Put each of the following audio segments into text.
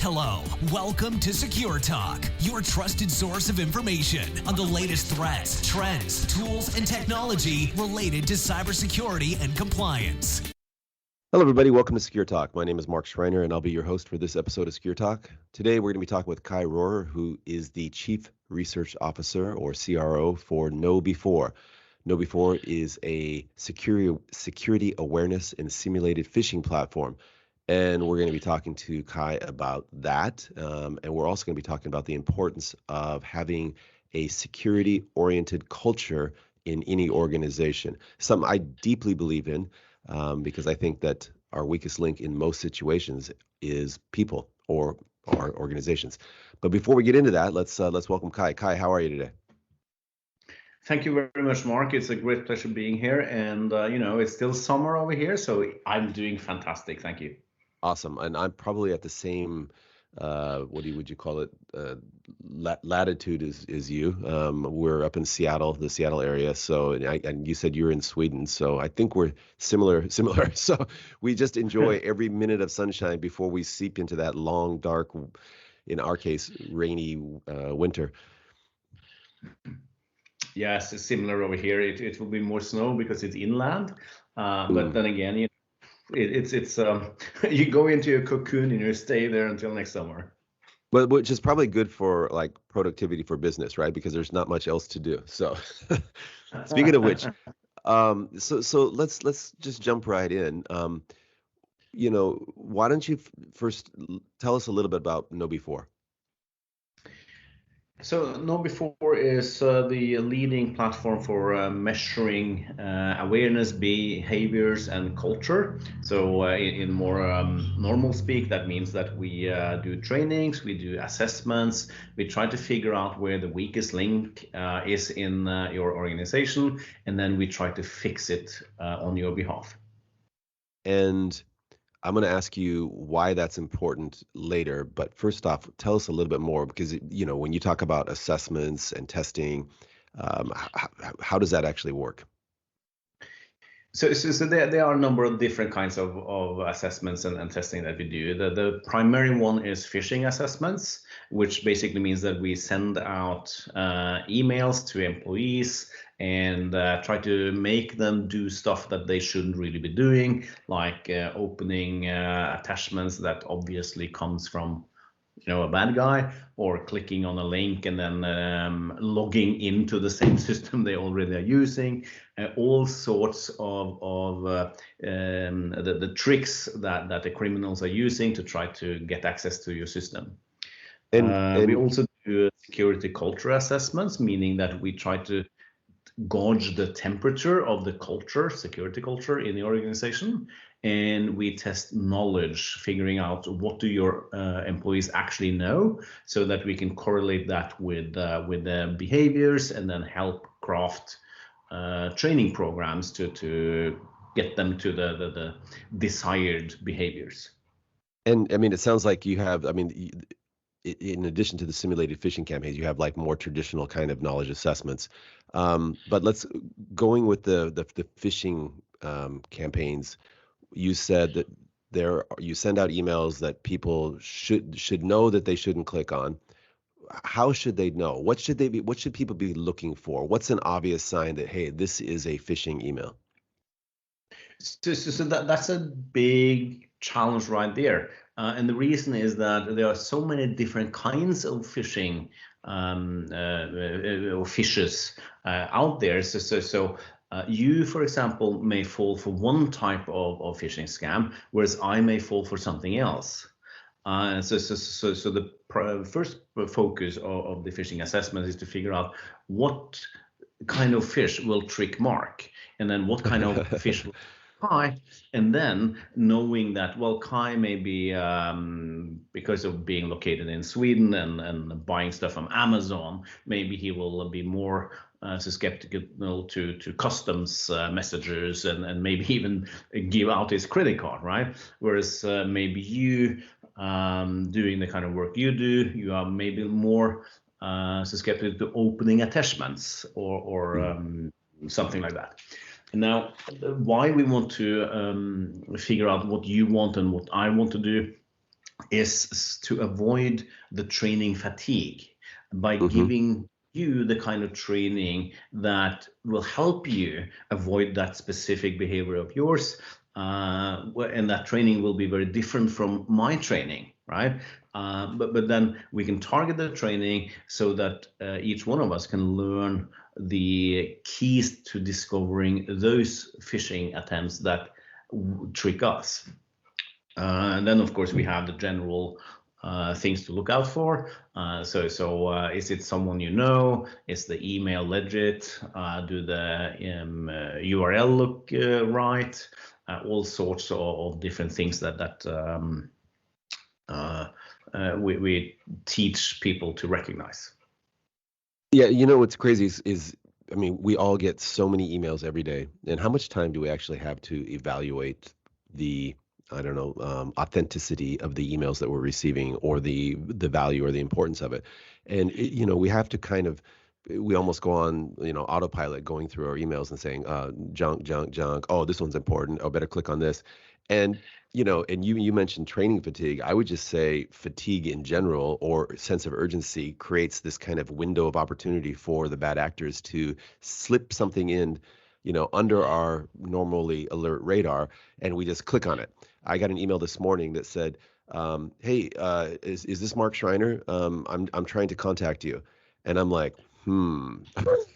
Hello, welcome to Secure Talk, your trusted source of information on the latest threats, trends, tools, and technology related to cybersecurity and compliance. Hello, everybody. Welcome to Secure Talk. My name is Mark Schreiner, and I'll be your host for this episode of Secure Talk. Today, we're going to be talking with Kai Roer, who is the Chief Research Officer, or CRO, for KnowBe4. KnowBe4 is a security awareness and simulated phishing platform. And we're going to be talking to Kai about that. And we're also going to be talking about the importance of having a security-oriented culture in any organization, something I deeply believe in, because I think that our weakest link in most situations is people or our organizations. But before we get into that, let's welcome Kai. Kai, how are you today? Thank you very much, Mark. It's a great pleasure being here. And, it's still summer over here, so I'm doing fantastic. Thank you. Awesome. And I'm probably at the same, would you call it, latitude as you. We're up in Seattle, the Seattle area. So, and you said you're in Sweden. So I think we're similar. So we just enjoy every minute of sunshine before we seep into that long, dark, in our case, rainy winter. Yes, it's similar over here. It will be more snow because it's inland. But then again, it's you go into a cocoon and you stay there until next summer. But which is probably good for like productivity for business, right? Because there's not much else to do. So speaking of which, so let's just jump right in. Why don't you first tell us a little bit about KnowBe4? So KnowBe4 is the leading platform for measuring awareness, behaviors, and culture. So in more normal speak, that means that we do trainings, we do assessments, we try to figure out where the weakest link is in your organization, and then we try to fix it on your behalf. And I'm going to ask you why that's important later, but first off, tell us a little bit more, because when you talk about assessments and testing, how does that actually work? So there are a number of different kinds of assessments and testing that we do. The primary one is phishing assessments, which basically means that we send out emails to employees and try to make them do stuff that they shouldn't really be doing, like opening attachments that obviously comes from a bad guy, or clicking on a link and then logging into the same system they already are using. All sorts of the tricks that the criminals are using to try to get access to your system. And we also do security culture assessments, meaning that we try to gauge the temperature of the culture, security culture in the organization, and we test knowledge, figuring out what do your employees actually know, so that we can correlate that with the behaviors and then help craft training programs to get them to the desired behaviors. And I mean, it sounds like you have, in addition to the simulated phishing campaigns, you have like more traditional kind of knowledge assessments. But let's going with the phishing campaigns. You said that you send out emails that people should know that they shouldn't click on. How should they know? What should people be looking for? What's an obvious sign that, hey, this is a phishing email? So that's a big challenge right there. And the reason is that there are so many different kinds of phishing or phishes out there. So you, for example, may fall for one type of phishing scam, whereas I may fall for something else. So the first focus of the phishing assessment is to figure out what kind of fish will trick Mark, and then what kind of fish will Kai, and then knowing that, well, Kai may be, because of being located in Sweden and buying stuff from Amazon, maybe he will be more susceptible to customs messages and maybe even give out his credit card, right? Whereas maybe you, doing the kind of work you do, you are maybe more susceptible to opening attachments or something like that. Now, why we want to figure out what you want and what I want to do is to avoid the training fatigue by Hmm. giving you the kind of training that will help you avoid that specific behavior of yours. And that training will be very different from my training, right? But then we can target the training so that each one of us can learn the keys to discovering those phishing attempts that trick us. And then, of course, we have the general things to look out for. So is it someone you know? Is the email legit? Do the URL look right? All sorts of different things that we teach people to recognize. Yeah, you know what's crazy is I mean, we all get so many emails every day, and how much time do we actually have to evaluate the, I don't know, authenticity of the emails that we're receiving, or the value or the importance of it? And you know, we have to kind of, we almost go on, you know, autopilot, going through our emails and saying, junk, junk, junk. Oh, this one's important. Oh, better click on this. And you know, and you mentioned training fatigue. I would just say fatigue in general, or sense of urgency, creates this kind of window of opportunity for the bad actors to slip something in, you know, under our normally alert radar, and we just click on it. I got an email this morning that said, "Hey, is this Mark Schreiner? I'm trying to contact you," and I'm like,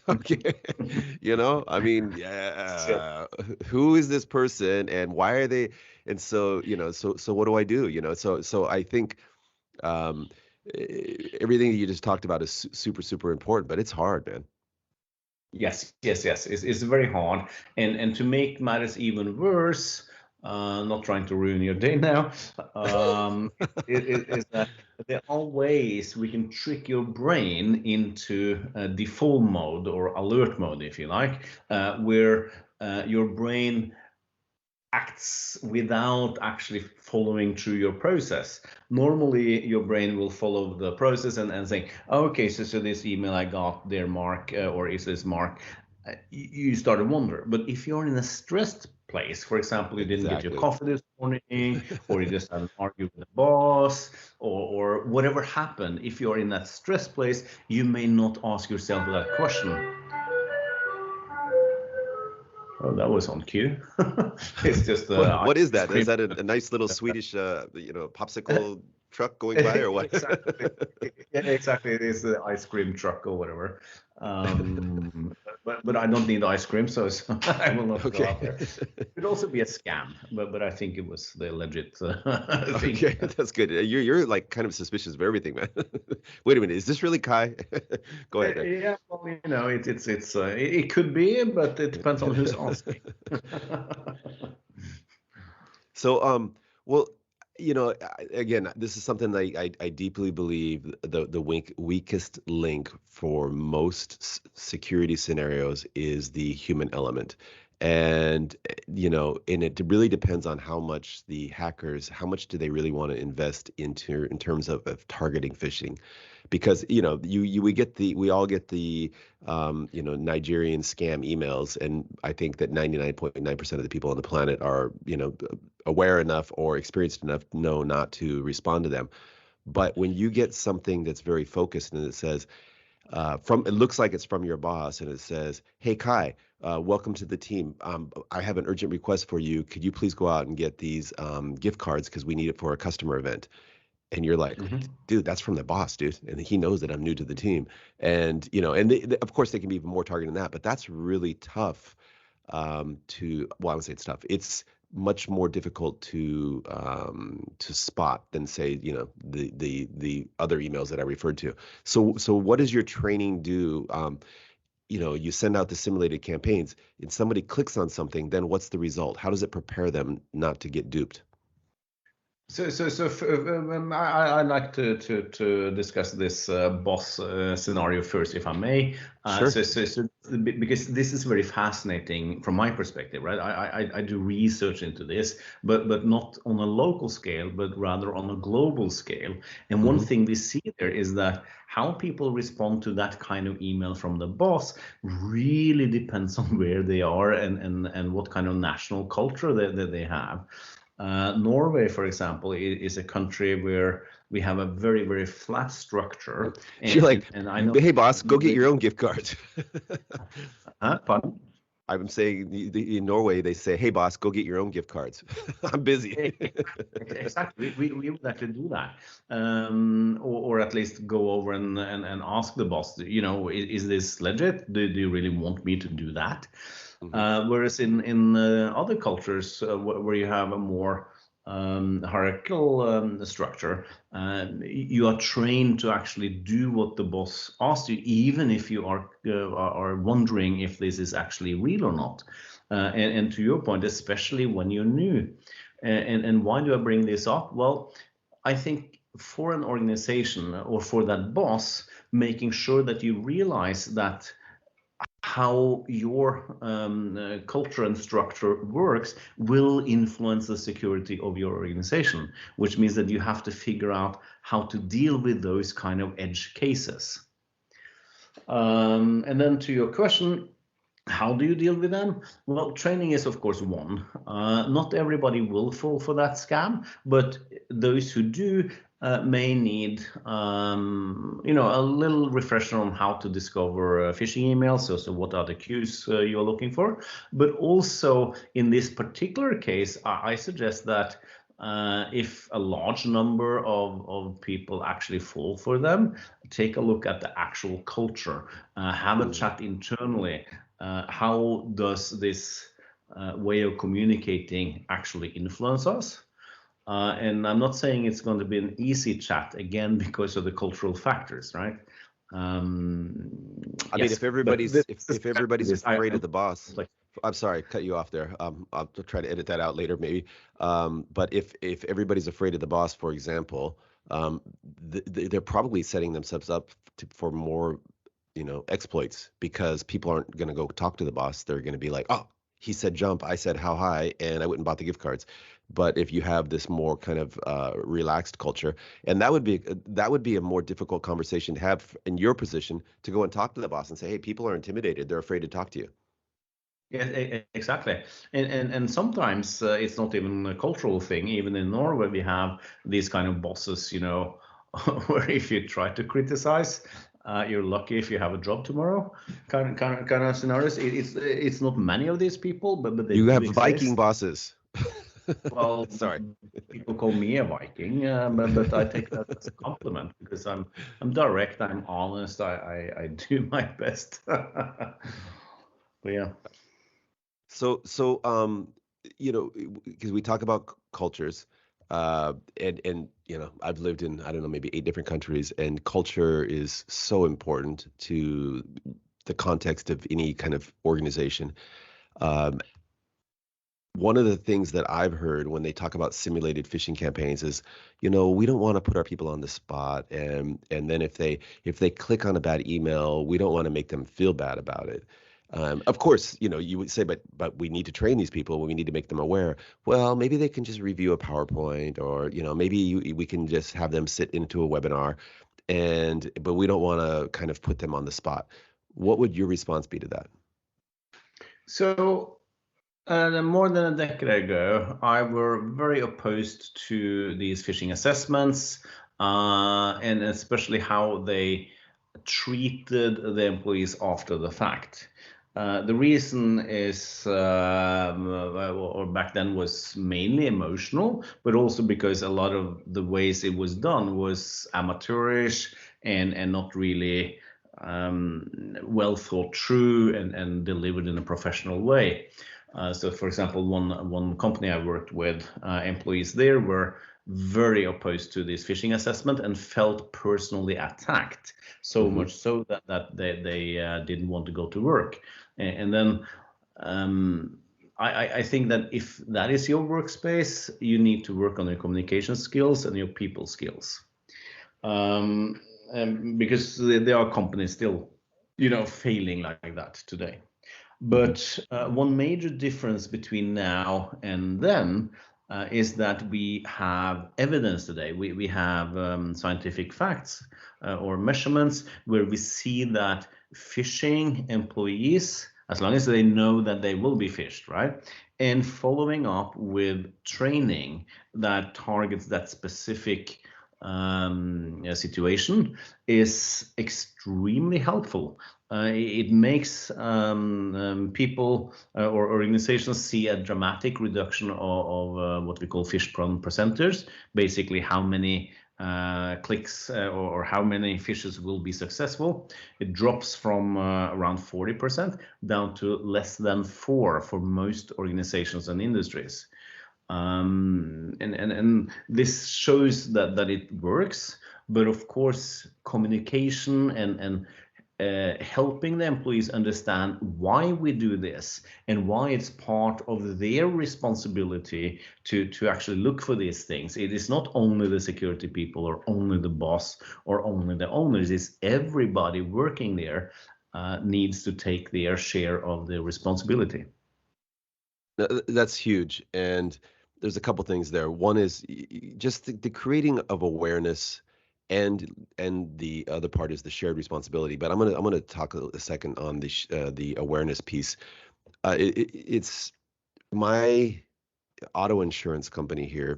okay, you know, I mean, yeah, who is this person, and why are they? And so, you know, so what do I do? You know, so I think um, everything that you just talked about is super, super important, but it's hard, man. Yes. It's very hard, and to make matters even worse, not trying to ruin your day now, is that there are ways we can trick your brain into default mode or alert mode, if you like, where your brain acts without actually following through your process. Normally, your brain will follow the process and say, oh, okay, so this email I got there, Mark, or is this Mark? You start to wonder. But if you're in a stressed place, for example, you didn't get your Exactly. coffee this morning, or you just had an argument with the boss, or whatever happened, if you're in that stress place, you may not ask yourself that question. Oh, that was on cue. It's just What is ice that? Is cream. that a nice little Swedish, you know, popsicle truck going by, or what? Exactly. Yeah, exactly. It is the ice cream truck or whatever. But I don't need ice cream, so I will not go Okay. out there. It could also be a scam, but I think it was the legit thing. Okay, that's good. You're like kind of suspicious of everything, man. Wait a minute, is this really Kai? Go ahead, man. Yeah, well, you know, it could be, but it depends on who's asking. So, well, you know, again, this is something that I deeply believe the weakest link for most security scenarios is the human element. And, you know, and it really depends on how much the hackers, how much do they really want to invest into in terms of targeting phishing? Because, you know, we all get the, you know, Nigerian scam emails, and I think that 99.9% of the people on the planet are, you know, aware enough or experienced enough to know not to respond to them. But when you get something that's very focused and it says, it looks like it's from your boss, and it says, "Hey Kai, welcome to the team. I have an urgent request for you. Could you please go out and get these gift cards because we need it for a customer event?" And you're like, Mhm. dude, that's from the boss, dude, and he knows that I'm new to the team. And you know, and of course they can be even more targeted than that, but that's really tough well, I would say it's tough. It's much more difficult to spot than, say, you know, the other emails that I referred to. So what does your training do? You know, you send out the simulated campaigns, and somebody clicks on something, then what's the result? How does it prepare them not to get duped? I'd like to discuss this boss scenario first, if I may. Sure. Because this is very fascinating from my perspective, right? I do research into this, but not on a local scale, but rather on a global scale. And one Hmm. thing we see there is that how people respond to that kind of email from the boss really depends on where they are and what kind of national culture that they have. Norway, for example, is a country where we have a very, very flat structure. You're like, and I know, hey boss, go get your own gift cards. pardon? I'm saying in Norway, they say, hey boss, go get your own gift cards. I'm busy. Exactly. We would actually do that, or at least go over and ask the boss, is this legit? Do you really want me to do that? Whereas in other cultures where you have a more hierarchical structure, you are trained to actually do what the boss asks you, even if you are wondering if this is actually real or not. And to your point, especially when you're new. And why do I bring this up? Well, I think for an organization or for that boss, making sure that you realize that how your culture and structure works will influence the security of your organization, which means that you have to figure out how to deal with those kind of edge cases. And then to your question, how do you deal with them? Well, training is, of course, one. Not everybody will fall for that scam, but those who do may need, a little refresher on how to discover phishing emails. So what are the cues you are looking for? But also, in this particular case, I suggest that if a large number of people actually fall for them, take a look at the actual culture, have a chat internally. How does this way of communicating actually influence us? And I'm not saying it's going to be an easy chat, again, because of the cultural factors, right? I mean, if everybody's afraid of the boss, I'm sorry, cut you off there. I'll try to edit that out later, maybe. But if everybody's afraid of the boss, for example, they're probably setting themselves up for more, exploits, because people aren't going to go talk to the boss. They're going to be like, oh, he said jump, I said how high, and I went and bought the gift cards. But if you have this more kind of relaxed culture, and that would be a more difficult conversation to have in your position, to go and talk to the boss and say, hey, people are intimidated. They're afraid to talk to you. Yeah, exactly. And sometimes it's not even a cultural thing. Even in Norway, we have these kind of bosses, where if you try to criticize, you're lucky if you have a job tomorrow. Kind of scenarios. It's not many of these people, but they you do have exist. Viking bosses. Well, sorry. People call me a Viking, but I take that as a compliment, because I'm direct, I'm honest, I do my best. But yeah. So because we talk about cultures, and I've lived in, I don't know, maybe 8 different countries, and culture is so important to the context of any kind of organization. One of the things that I've heard when they talk about simulated phishing campaigns is, we don't want to put our people on the spot, and then if they click on a bad email, we don't want to make them feel bad about it. Of course, you would say, but we need to train these people. We need to make them aware. Well, maybe they can just review a PowerPoint, or maybe we can just have them sit into a webinar, but we don't want to kind of put them on the spot. What would your response be to that? So, more than a decade ago, I were very opposed to these phishing assessments, and especially how they treated the employees after the fact. The reason is, or back then, was mainly emotional, but also because a lot of the ways it was done was amateurish and not really well thought through and delivered in a professional way. So, for example, one company I worked with, employees there were very opposed to this phishing assessment and felt personally attacked, so much so that they didn't want to go to work. And then I think that if that is your workspace, you need to work on your communication skills and your people skills, because there are companies still, failing like that today. But one major difference between now and then is that we have evidence today. We have scientific facts or measurements where we see that phishing employees as long as they know that they will be phished, right? And following up with training that targets that specific situation is extremely helpful. It makes people or organizations see a dramatic reduction of what we call phish-prone presenters, basically how many clicks or how many fishes will be successful. It drops from around 40% down to less than 4 for most organizations and industries. And this shows that it works, but of course communication and helping the employees understand why we do this and why it's part of their responsibility to actually look for these things. It is not only the security people or only the boss or only the owners, it's everybody working there needs to take their share of the responsibility. That's huge. And there's a couple things there. One is just the creating of awareness, and the other part is the shared responsibility. But I'm gonna talk a second on the awareness piece. It's my auto insurance company here.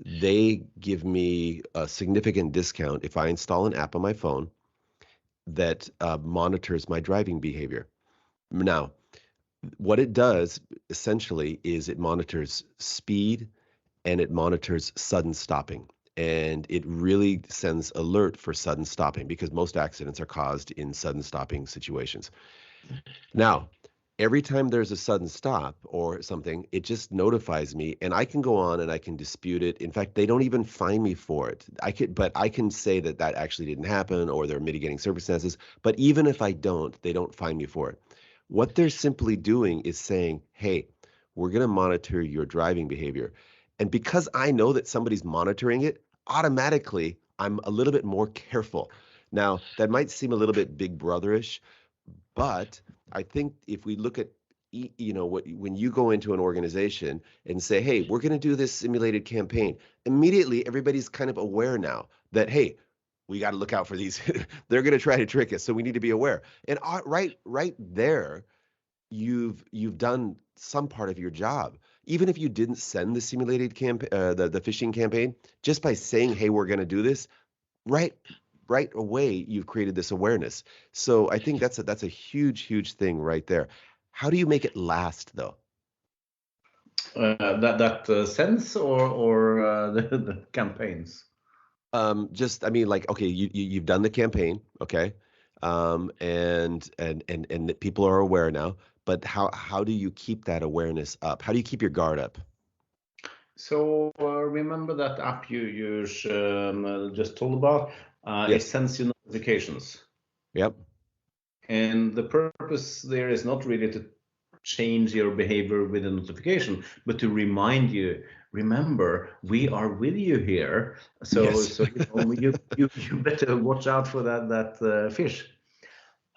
They give me a significant discount if I install an app on my phone that monitors my driving behavior. Now, what it does essentially is it monitors speed and it monitors sudden stopping. And it really sends alert for sudden stopping because most accidents are caused in sudden stopping situations. Now, every time there's a sudden stop or something, it just notifies me and I can go on and I can dispute it. In fact, they don't even fine me for it. But I can say that actually didn't happen or there are mitigating circumstances. But even if I don't, they don't fine me for it. What they're simply doing is saying, hey, we're going to monitor your driving behavior. And because I know that somebody's monitoring it, automatically, I'm a little bit more careful. Now, that might seem a little bit big brotherish, but I think if we look at, when you go into an organization and say, hey, we're going to do this simulated campaign, immediately everybody's kind of aware now that, hey, we got to look out for these. They're going to try to trick us, so we need to be aware. And right there, you've done some part of your job. Even if you didn't send the simulated the phishing campaign, just by saying, hey, we're going to do this, right away, you've created this awareness. So I think that's a huge thing right there. How do you make it last, though? That sense or the campaigns? I mean, like, okay, you've done the campaign, okay, and that people are aware now. But how do you keep that awareness up? How do you keep your guard up? So remember that app you just told about? It Yes. sends you notifications. Yep. And the purpose there is not really to change your behavior with a notification, but to remind you, remember, we are with you here. So, Yes. you better watch out for that fish.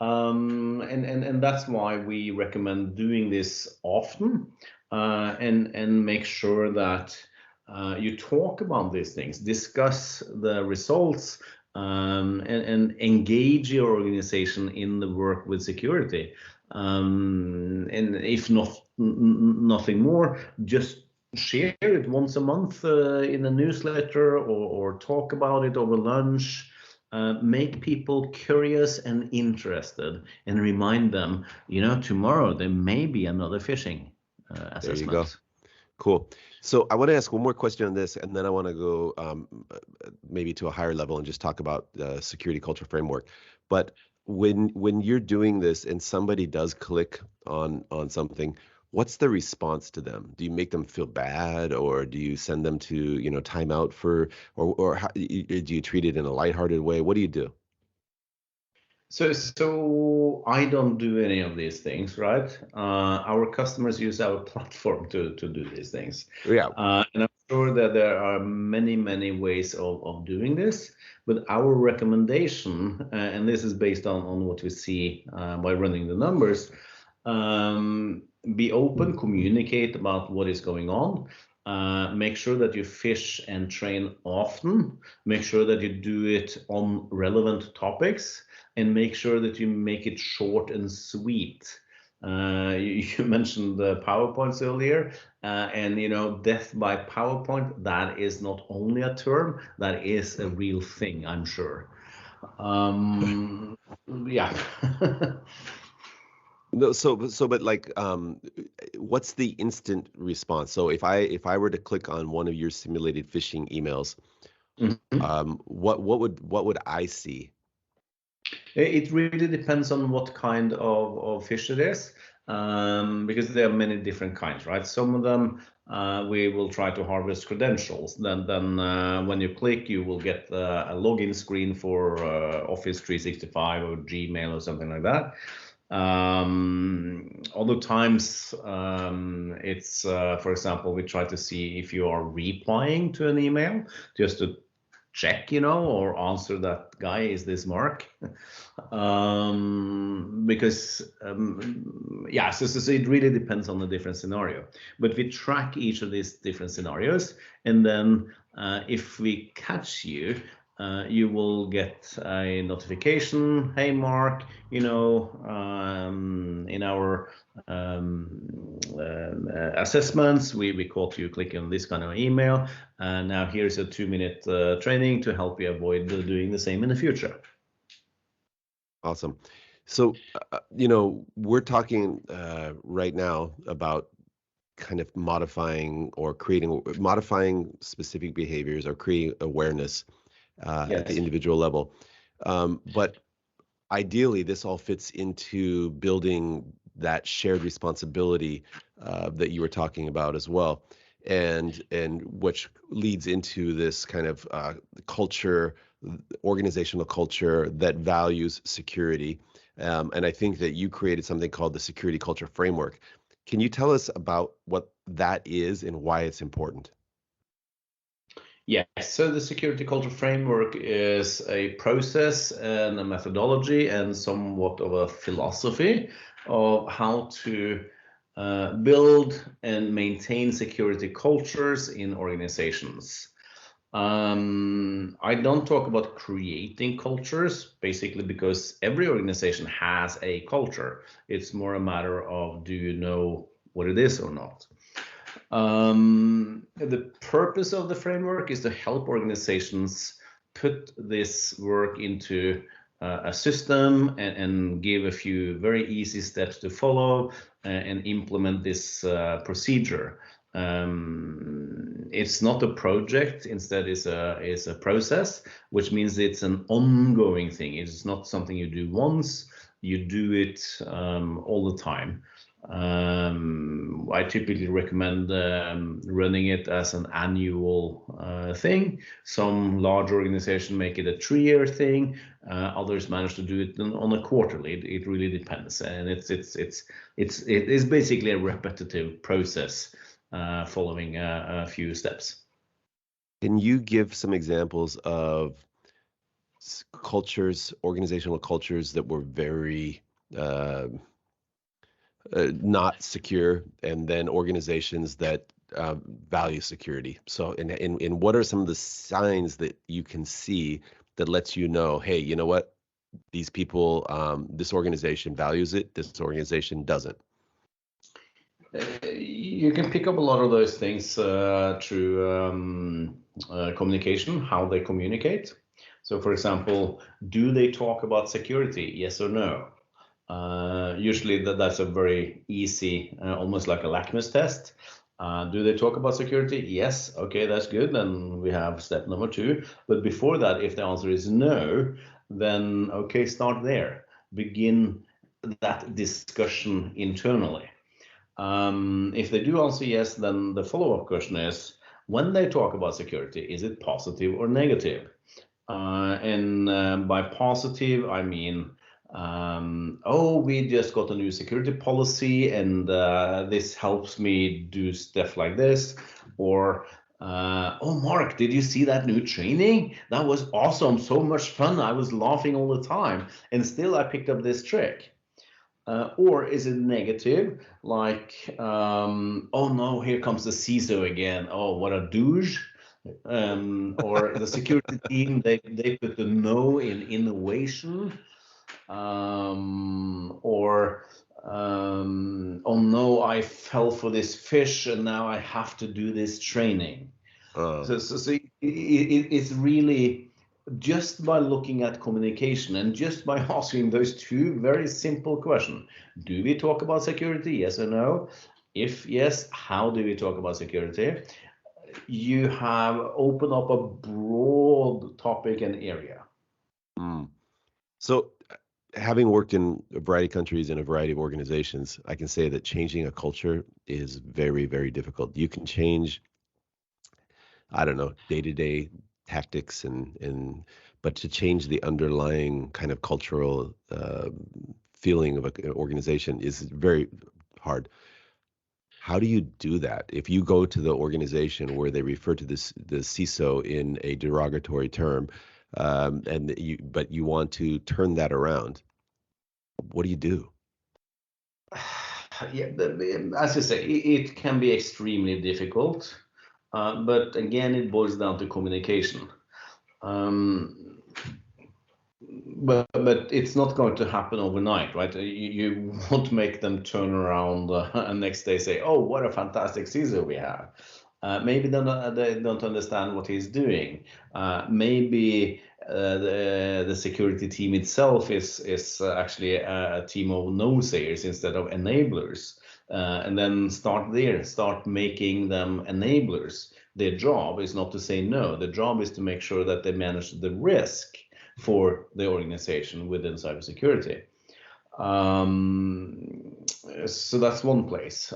And that's why we recommend doing this often, and make sure that you talk about these things, discuss the results, and engage your organization in the work with security. And if nothing more, just share it once a month in a newsletter, or talk about it over lunch. Make people curious and interested, and remind them, tomorrow there may be another phishing assessment. There you go. Cool. So I want to ask one more question on this, and then I want to go maybe to a higher level and just talk about the security culture framework. But when you're doing this and somebody does click on something, what's the response to them? Do you make them feel bad, or do you send them to timeout or how, do you treat it in a lighthearted way? What do you do? So I don't do any of these things, right? Our customers use our platform to do these things. Yeah. And I'm sure that there are many ways of doing this, but our recommendation, and this is based on what we see by running the numbers, be open, communicate about what is going on. Make sure that you fish and train often. Make sure that you do it on relevant topics, and make sure that you make it short and sweet. You mentioned the PowerPoints earlier, and death by PowerPoint, that is not only a term, that is a real thing, I'm sure. Yeah. No, but like, what's the instant response? So if I were to click on one of your simulated phishing emails, what would I see? It really depends on what kind of fish it is, because there are many different kinds, right? Some of them we will try to harvest credentials. Then when you click, you will get a login screen for Office 365 or Gmail or something like that. Other times, it's for example, we try to see if you are replying to an email, just to check, or answer that guy, is this Mark? Because yeah, so it really depends on the different scenario. But we track each of these different scenarios, and then if we catch you, you will get a notification. Hey, Mark, in our assessments, we caught you clicking on this kind of email. And now here's a 2-minute training to help you avoid doing the same in the future. Awesome. So, we're talking right now about kind of modifying specific behaviors or creating awareness at the individual level. But ideally, this all fits into building that shared responsibility that you were talking about as well, and which leads into this kind of organizational culture that values security. And I think that you created something called the Security Culture Framework. Can you tell us about what that is and why it's important? Yes, so the Security Culture Framework is a process and a methodology and somewhat of a philosophy of how to build and maintain security cultures in organizations. I don't talk about creating cultures, basically because every organization has a culture. It's more a matter of, do you know what it is or not? The purpose of the framework is to help organizations put this work into a system and give a few very easy steps to follow and implement this procedure. It's not a project, instead it's a process, which means it's an ongoing thing. It's not something you do once, you do it all the time. I typically recommend running it as an annual thing. Some large organizations make it a 3-year thing. Others manage to do it on a quarterly. It really depends, and it is basically a repetitive process following a few steps. Can you give some examples of organizational cultures that were very not secure, and then organizations that value security? So, in what are some of the signs that you can see that lets you know, hey, you know what, these people, this organization values it, this organization doesn't? You can pick up a lot of those things through communication, how they communicate. So, for example, do they talk about security? Yes or no? Usually that's a very easy, almost like a litmus test. Do they talk about security? Yes. Okay, that's good. Then we have step number 2. But before that, if the answer is no, then okay, start there. Begin that discussion internally. If they do answer yes, then the follow-up question is, when they talk about security, is it positive or negative? And by positive, I mean, we just got a new security policy, and this helps me do stuff like this. Or, oh, Mark, did you see that new training? That was awesome, so much fun. I was laughing all the time, and still I picked up this trick. Or is it negative, like, oh no, here comes the CISO again. Oh, what a douche. Or the security team, they put the no in innovation. Or oh no, I fell for this fish and now I have to do this training. So it's really just by looking at communication and just by asking those two very simple questions. Do we talk about security? Yes or no? If yes, how do we talk about security? You have opened up a broad topic and area. So having worked in a variety of countries and a variety of organizations, I can say that changing a culture is very, very difficult. You can change, I don't know, day-to-day tactics but to change the underlying kind of cultural feeling of an organization is very hard. How do you do that? If you go to the organization where they refer to the CISO in a derogatory term, but you want to turn that around, what do you do? Yeah, as you say, it can be extremely difficult, but again, it boils down to communication. But it's not going to happen overnight, right? You won't make them turn around and next day say, "Oh, what a fantastic CISO we have." Maybe they don't understand what he's doing. Maybe the security team itself is actually a team of no-sayers instead of enablers. And then start making them enablers. Their job is not to say no. Their job is to make sure that they manage the risk for the organization within cybersecurity. So that's one place.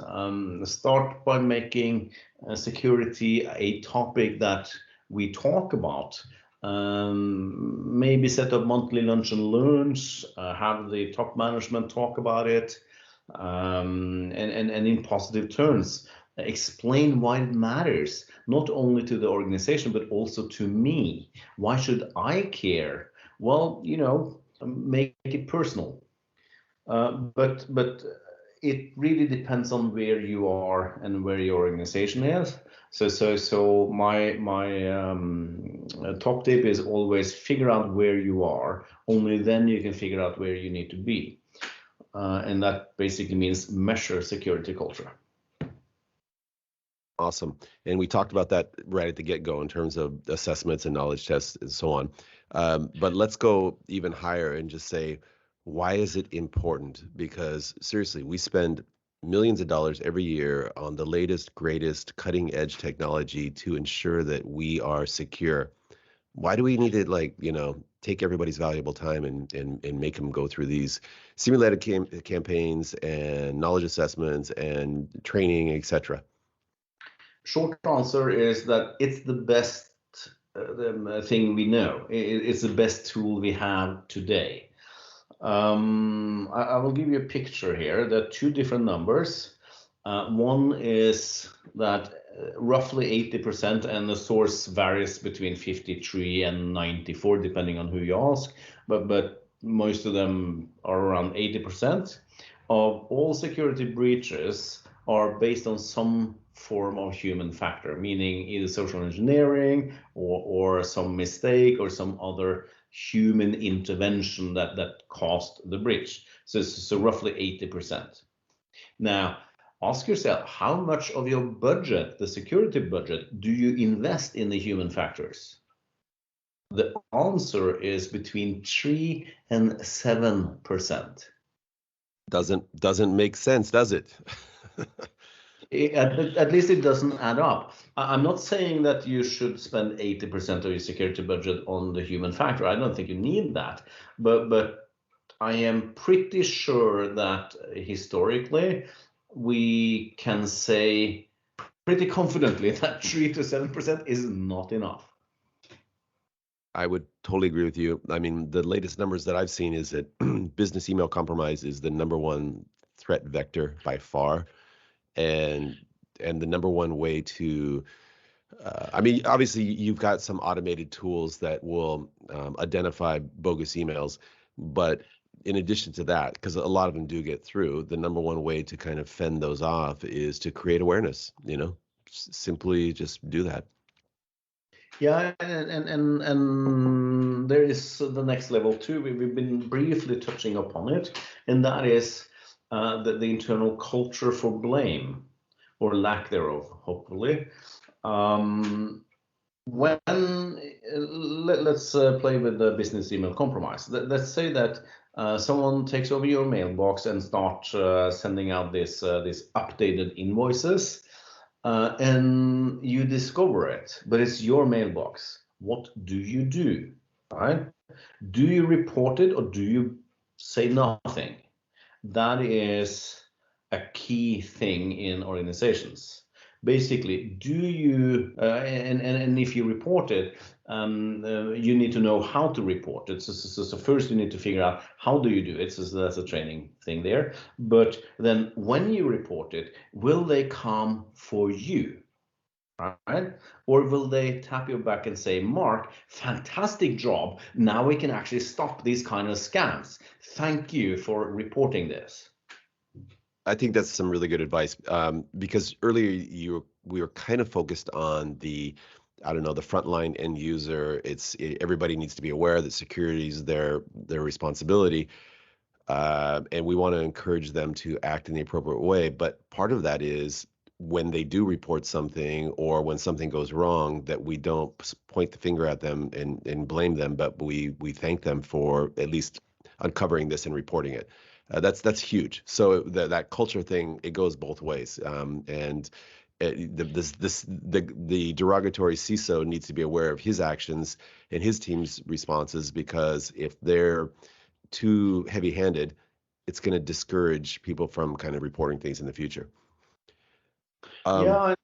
Start by making security a topic that we talk about. Maybe set up monthly lunch and learns, have the top management talk about it, and in positive terms. Explain why it matters, not only to the organization, but also to me. Why should I care? Well, make it personal. But it really depends on where you are and where your organization is. So my top tip is always figure out where you are. Only then you can figure out where you need to be. And that basically means measure security culture. Awesome. And we talked about that right at the get-go in terms of assessments and knowledge tests and so on. But let's go even higher and just say, why is it important? Because seriously, we spend millions of dollars every year on the latest, greatest, cutting-edge technology to ensure that we are secure. Why do we need to take everybody's valuable time and make them go through these simulated campaigns and knowledge assessments and training, etc.? Short answer is that it's the best thing we know. It's the best tool we have today. I will give you a picture here. There are two different numbers. One is that roughly 80%, and the source varies between 53 and 94, depending on who you ask, but most of them are around 80% of all security breaches are based on some form of human factor, meaning either social engineering or some mistake or some other human intervention that caused the breach. So roughly 80%. Now, ask yourself, how much of your budget, the security budget, do you invest in the human factors? The answer is between 3 and 7%. Doesn't make sense, does it? At least it doesn't add up. I'm not saying that you should spend 80% of your security budget on the human factor. I don't think you need that. But I am pretty sure that historically we can say pretty confidently that 3 to 7% is not enough. I would totally agree with you. I mean, the latest numbers that I've seen is that business email compromise is the number one threat vector by far. And the number one way to, obviously you've got some automated tools that will identify bogus emails, but in addition to that, because a lot of them do get through, the number one way to kind of fend those off is to create awareness, simply just do that. Yeah, and there is the next level too. We've been briefly touching upon it, and that is the internal culture for blame, or lack thereof, hopefully. Let's play with the business email compromise. Let's say that someone takes over your mailbox and starts sending out these updated invoices. And you discover it, but it's your mailbox. What do you do? Right? Do you report it or do you say nothing? That is a key thing in organizations. Basically, do you and if you report it, you need to know how to report it. So first you need to figure out how do you do it. So that's a training thing there. But then when you report it, will they come for you? Right? Or will they tap your back and say, Mark, fantastic job. Now we can actually stop these kind of scams. Thank you for reporting this. I think that's some really good advice, because earlier we were kind of focused on the frontline end user. Everybody needs to be aware that security is their responsibility, and we want to encourage them to act in the appropriate way. But part of that is when they do report something or when something goes wrong, that we don't point the finger at them and blame them, but we thank them for at least uncovering this and reporting it. That's huge. So that culture thing, it goes both ways. And the derogatory CISO needs to be aware of his actions and his team's responses, because if they're too heavy-handed, it's going to discourage people from kind of reporting things in the future. And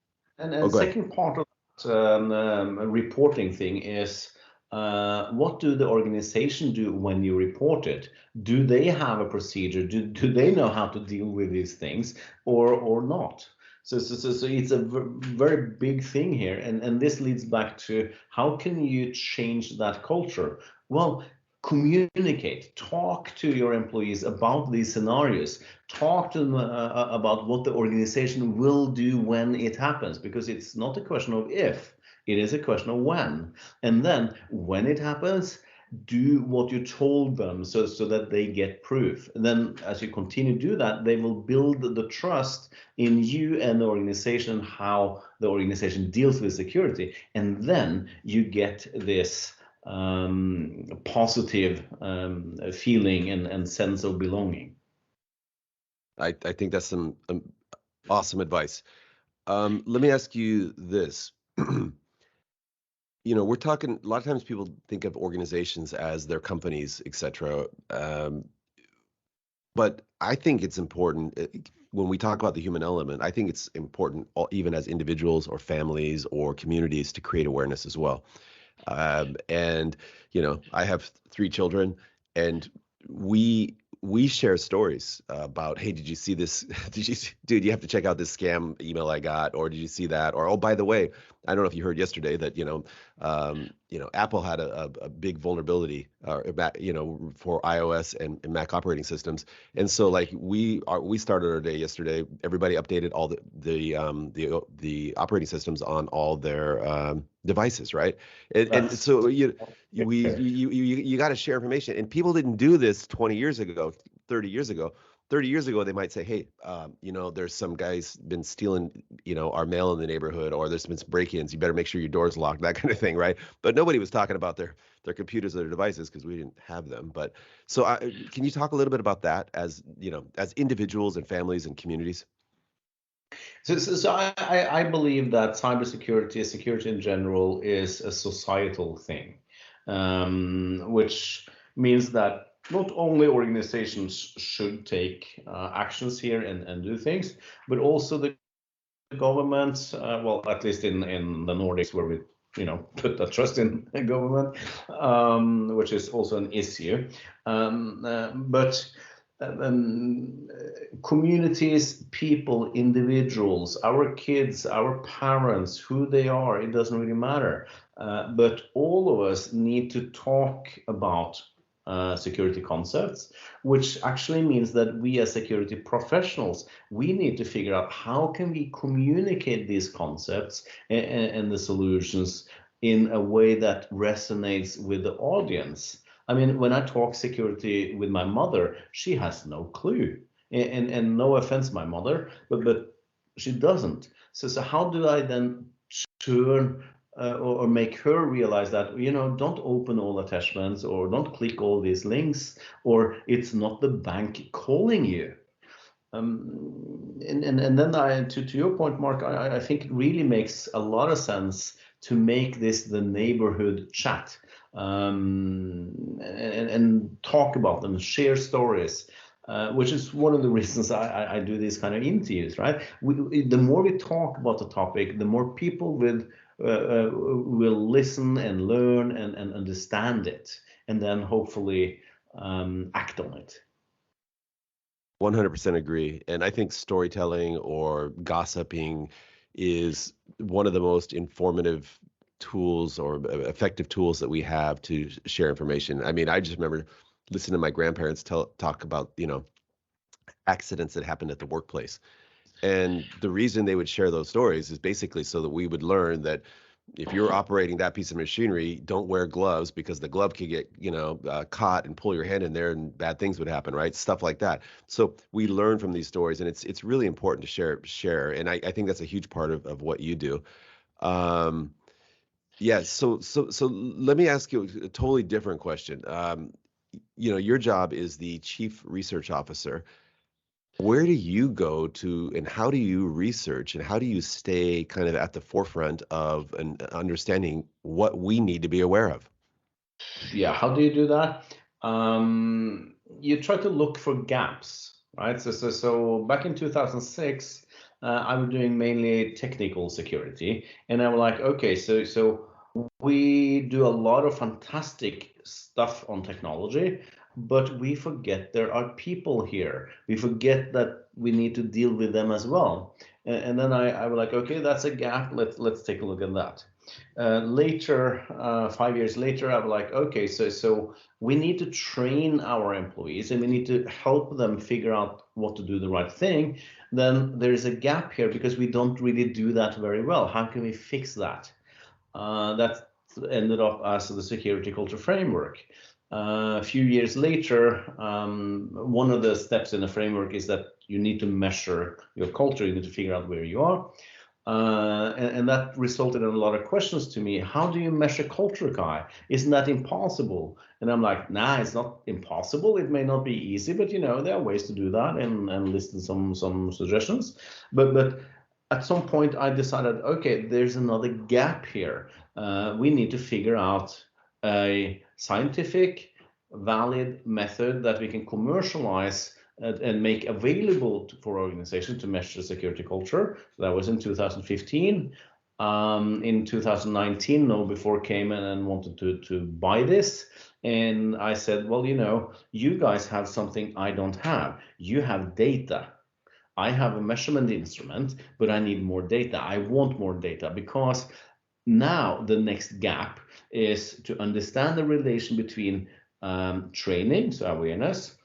second ahead. part of that reporting thing is, what do the organization do when you report it? Do they have a procedure? Do they know how to deal with these things or not? So it's a very big thing here, and this leads back to how can you change that culture? Well, communicate, talk to your employees about these scenarios, talk to them about what the organization will do when it happens, because it's not a question of if, it is a question of when. And then when it happens, do what you told them so that they get proof. And then as you continue to do that, they will build the trust in you and the organization, how the organization deals with security. And then you get this positive feeling and sense of belonging. I think that's some awesome advice. Let me ask you this. We're talking, a lot of times people think of organizations as their companies, etc. But I think it's important when we talk about the human element. I think it's important, even as individuals or families or communities, to create awareness as well. And I have 3 children, and we share stories about, hey, did you see this? Dude, you have to check out this scam email I got, or did you see that? Or, oh, by the way, I don't know if you heard yesterday that Apple had a big vulnerability, for iOS and Mac operating systems. And so like we started our day yesterday. Everybody updated all the operating systems on all their devices, right? And so you got to share information. And people didn't do this 20 years ago, 30 years ago. 30 years ago, they might say, hey, there's some guys been stealing, our mail in the neighborhood, or there's been some break-ins. You better make sure your door's locked, that kind of thing, right? But nobody was talking about their computers or their devices, because we didn't have them. But so can you talk a little bit about that as individuals and families and communities? So I believe that cybersecurity, security in general, is a societal thing, which means that not only organizations should take actions here and do things, but also the governments, well, at least in the Nordics, where we put that trust in the government, which is also an issue. But communities, people, individuals, our kids, our parents, who they are, it doesn't really matter. But all of us need to talk about security concepts, which actually means that we as security professionals, we need to figure out how can we communicate these concepts and the solutions in a way that resonates with the audience. I mean, when I talk security with my mother, she has no clue. And no offense, my mother, but she doesn't. So how do I then turn or make her realize that, don't open all attachments or don't click all these links, or it's not the bank calling you. And then to your point, Mark, I think it really makes a lot of sense to make this the neighborhood chat, and talk about them, share stories. Which is one of the reasons I do these kind of interviews, right? The more we talk about the topic, the more people will listen and learn and understand it, and then hopefully act on it. 100% agree. And I think storytelling or gossiping is one of the most informative tools or effective tools that we have to share information. I mean, I just remember listening to my grandparents talk about, accidents that happened at the workplace. And the reason they would share those stories is basically so that we would learn that if you're operating that piece of machinery, don't wear gloves because the glove could get, caught and pull your hand in there and bad things would happen, right? Stuff like that. So we learn from these stories, and it's really important to share. And I think that's a huge part of what you do. Yeah. So let me ask you a totally different question. Your job is the chief research officer. Where do you go to, and how do you research, and how do you stay kind of at the forefront of an understanding what we need to be aware of? Yeah, how do you do that? You try to look for gaps, right? So back in 2006, I was doing mainly technical security, and I was like, okay, so we do a lot of fantastic stuff on technology, but we forget there are people here. We forget that we need to deal with them as well. And then I was like, okay, that's a gap. Let's take a look at that. Later, 5 years later, I was like, okay, so we need to train our employees and we need to help them figure out what to do the right thing. Then there's a gap here because we don't really do that very well. How can we fix that? That ended up as the Security Culture Framework. A few years later, one of the steps in the framework is that you need to measure your culture. You need to figure out where you are. And that resulted in a lot of questions to me. How do you measure culture, Kai? Isn't that impossible? And I'm like, nah, it's not impossible. It may not be easy, but there are ways to do that, and listed some suggestions. But at some point I decided, okay, there's another gap here. We need to figure out a scientific, valid method that we can commercialize and make available for organizations to measure security culture. That was in 2015. In 2019, KnowBe4 came in and wanted to buy this. And I said, well, you guys have something I don't have. You have data. I have a measurement instrument, but I need more data. I want more data because now the next gap is to understand the relation between training, so awareness,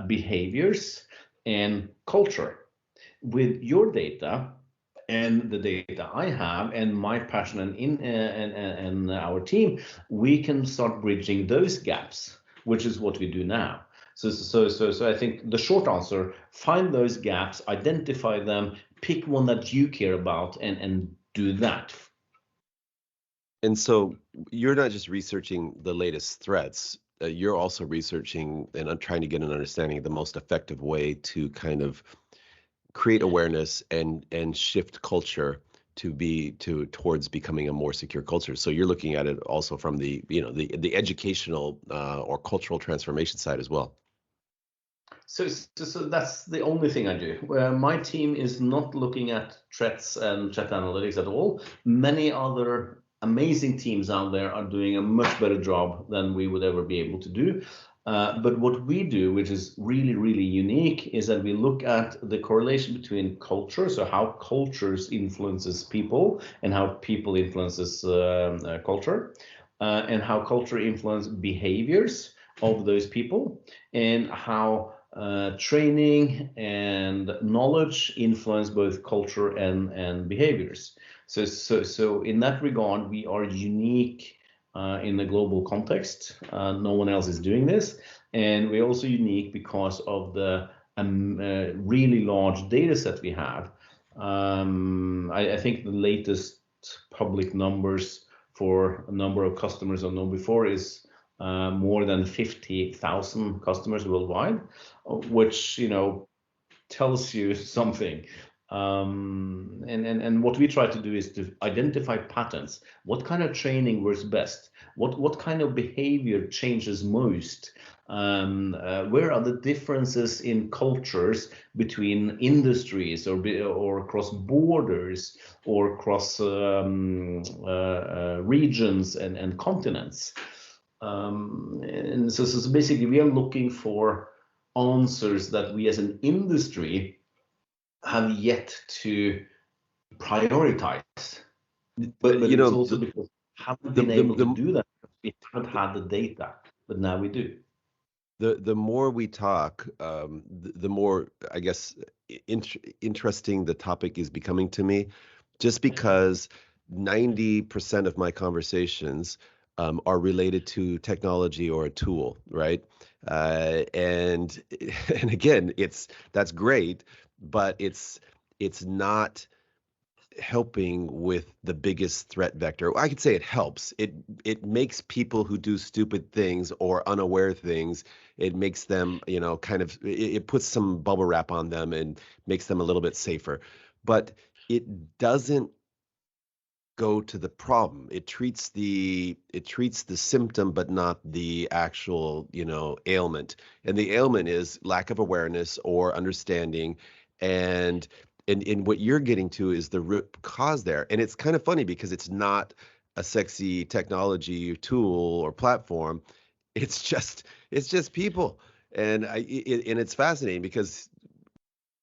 behaviors, and culture. With your data and the data I have and my passion and our team, we can start bridging those gaps, which is what we do now. So I think the short answer: find those gaps, identify them, pick one that you care about, and do that. And so you're not just researching the latest threats, you're also researching and trying to get an understanding of the most effective way to kind of create awareness and shift culture towards becoming a more secure culture. So you're looking at it also from the educational or cultural transformation side as well. So that's the only thing I do. My team is not looking at threats and threat analytics at all. Many other amazing teams out there are doing a much better job than we would ever be able to do. But what we do, which is really, really unique, is that we look at the correlation between culture, so how cultures influences people and how people influences culture, and how culture influences behaviors, of those people and how training and knowledge influence both culture and behaviors. So in that regard, we are unique in the global context. No one else is doing this. And we're also unique because of the really large data set we have. I think the latest public numbers for a number of customers on KnowBe4 is more than 50,000 customers worldwide, which tells you something. And what we try to do is to identify patterns. What kind of training works best? What kind of behavior changes most? Where are the differences in cultures between industries or across borders or across regions and continents? And so basically we are looking for answers that we as an industry have yet to prioritize. But it's also because we haven't been able to do that because we haven't had the data, but now we do. The more we talk, the more, I guess, interesting the topic is becoming to me, just because 90% of my conversations are related to technology or a tool, right? And again, that's great, but it's not helping with the biggest threat vector. I could say it helps. It makes people who do stupid things or unaware things, it makes them, kind of, it puts some bubble wrap on them and makes them a little bit safer. But it doesn't go to the problem. It treats the symptom, but not the actual, ailment. And the ailment is lack of awareness or understanding. And what you're getting to is the root cause there. And it's kind of funny because it's not a sexy technology tool or platform. It's just people. And it's fascinating because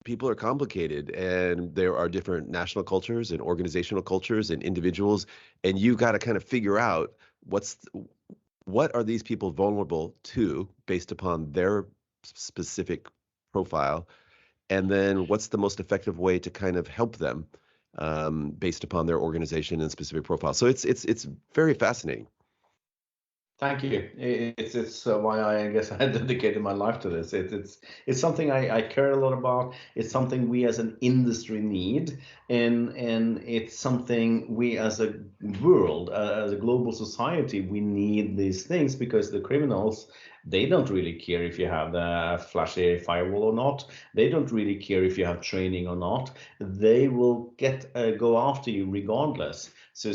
people are complicated and there are different national cultures and organizational cultures and individuals. And you got to kind of figure out what are these people vulnerable to based upon their specific profile. And then what's the most effective way to kind of help them based upon their organization and specific profile. So it's very fascinating. Thank you. It's why I guess I dedicated my life to this. It's something I care a lot about. It's something we as an industry need, and it's something we as a world, as a global society, we need these things because the criminals, they don't really care if you have the flashy firewall or not. They don't really care if you have training or not. They will go after you regardless. So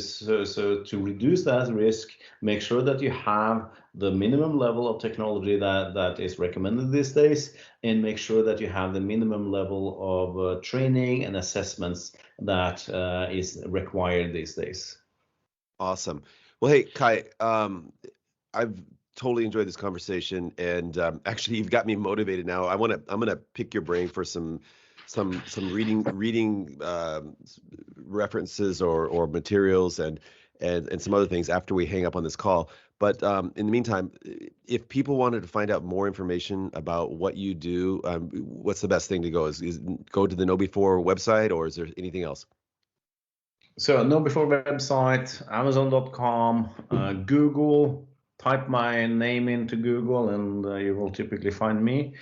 to reduce that risk, make sure that you have the minimum level of technology that is recommended these days, and make sure that you have the minimum level of training and assessments that is required these days. Awesome. Well, hey, Kai, I've totally enjoyed this conversation, and actually, you've got me motivated now. I'm gonna pick your brain for some reading references or materials and some other things after we hang up on this call. But in the meantime, if people wanted to find out more information about what you do, what's the best thing to go? Is go to the KnowBe4 website, or is there anything else? So KnowBe4 website, Amazon.com, Google. Type my name into Google and you will typically find me.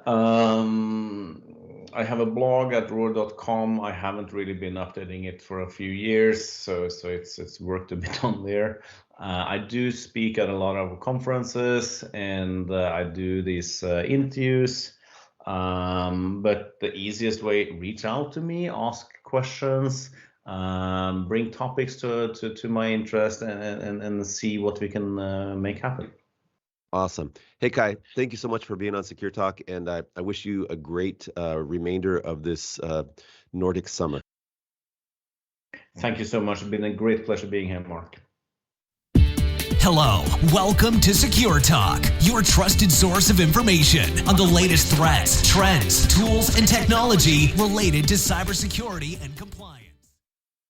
I have a blog at Roer.com. I haven't really been updating it for a few years, so it's worked a bit on there. I do speak at a lot of conferences and I do these interviews. But the easiest way, reach out to me, ask questions. Bring topics to my interest and see what we can make happen. Awesome. Hey, Kai, thank you so much for being on Secure Talk, and I wish you a great remainder of this Nordic summer. Thank you so much. It's been a great pleasure being here, Mark. Hello, welcome to Secure Talk, your trusted source of information on the latest threats, trends, tools, and technology related to cybersecurity and compliance.